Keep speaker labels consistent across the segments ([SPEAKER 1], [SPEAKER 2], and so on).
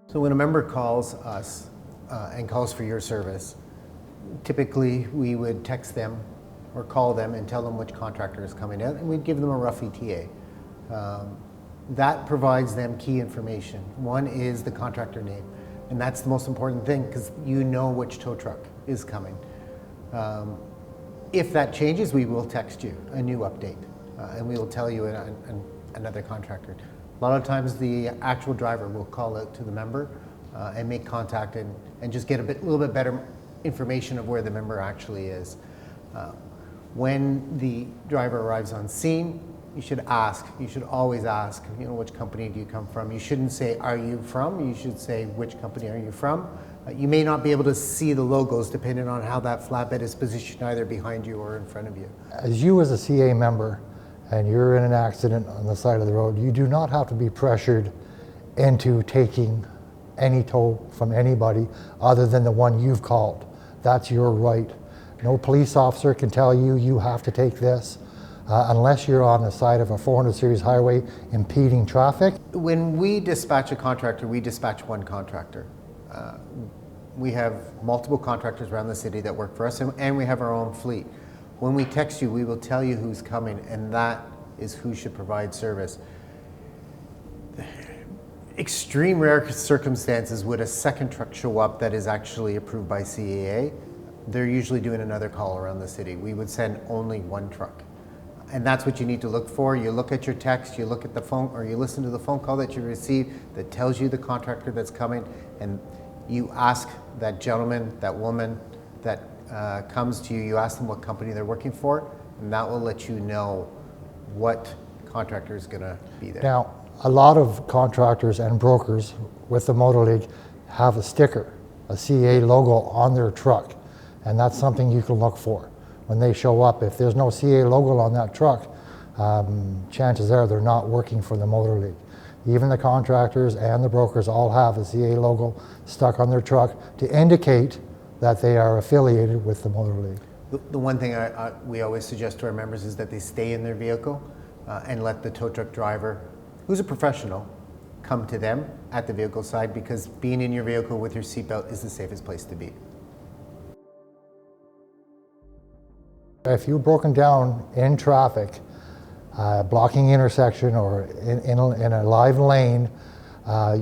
[SPEAKER 1] So when a member calls us and calls for your service, typically we would text them or call them and tell them which contractor is coming out, and we'd give them a rough ETA. That provides them key information. One is the contractor name, and that's the most important thing because you know which tow truck is coming. If that changes, we will text you a new update, and we will tell you another contractor. A lot of times the actual driver will call out to the member and make contact and just get a little bit better information of where the member actually is. When the driver arrives on scene, you should always ask, which company do you come from? You shouldn't say, are you from? You should say, which company are you from? You may not be able to see the logos depending on how that flatbed is positioned either behind you or in front of you.
[SPEAKER 2] As you as a CAA member and you're in an accident on the side of the road, you do not have to be pressured into taking any tow from anybody other than the one you've called. That's your right. No police officer can tell you you have to take this unless you're on the side of a 400 series highway impeding traffic.
[SPEAKER 1] When we dispatch a contractor, we dispatch one contractor. We have multiple contractors around the city that work for us, and we have our own fleet. When we text you, we will tell you who's coming, and that is who should provide service. Extreme rare circumstances would a second truck show up that is actually approved by CAA. They're usually doing another call around the city. We would send only one truck. And that's what you need to look for. You look at your text, you look at the phone, or you listen to the phone call that you receive that tells you the contractor that's coming, and you ask that gentleman, that woman that comes to you, you ask them what company they're working for, and that will let you know what contractor is gonna be there.
[SPEAKER 2] Now, a lot of contractors and brokers with the Motor League have a sticker, a CAA logo on their truck, and that's something you can look for. When they show up, if there's no CAA logo on that truck, chances are they're not working for the Motor League. Even the contractors and the brokers all have a CAA logo stuck on their truck to indicate that they are affiliated with the Motor League.
[SPEAKER 1] The one thing we always suggest to our members is that they stay in their vehicle and let the tow truck driver, who's a professional, come to them at the vehicle side, because being in your vehicle with your seatbelt is the safest place to be.
[SPEAKER 2] If you're broken down in traffic, blocking intersection or in a live lane,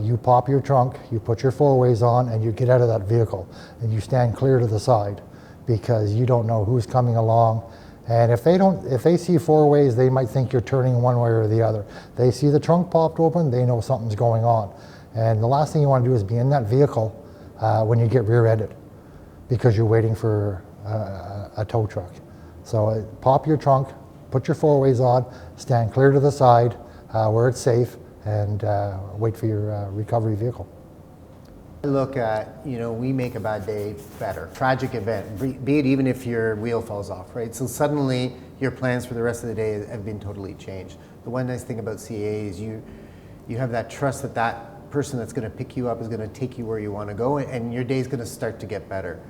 [SPEAKER 2] you pop your trunk, you put your four-ways on, and you get out of that vehicle, and you stand clear to the side because you don't know who's coming along. And if they see four-ways, they might think you're turning one way or the other. They see the trunk popped open, they know something's going on. And the last thing you want to do is be in that vehicle when you get rear-ended because you're waiting for a tow truck. So pop your trunk, put your four-ways on, stand clear to the side where it's safe, and wait for your recovery vehicle.
[SPEAKER 1] Look at, we make a bad day better. Tragic event, be it even if your wheel falls off, right? So suddenly your plans for the rest of the day have been totally changed. The one nice thing about CAA is you have that trust that person that's going to pick you up is going to take you where you want to go, and your day is going to start to get better.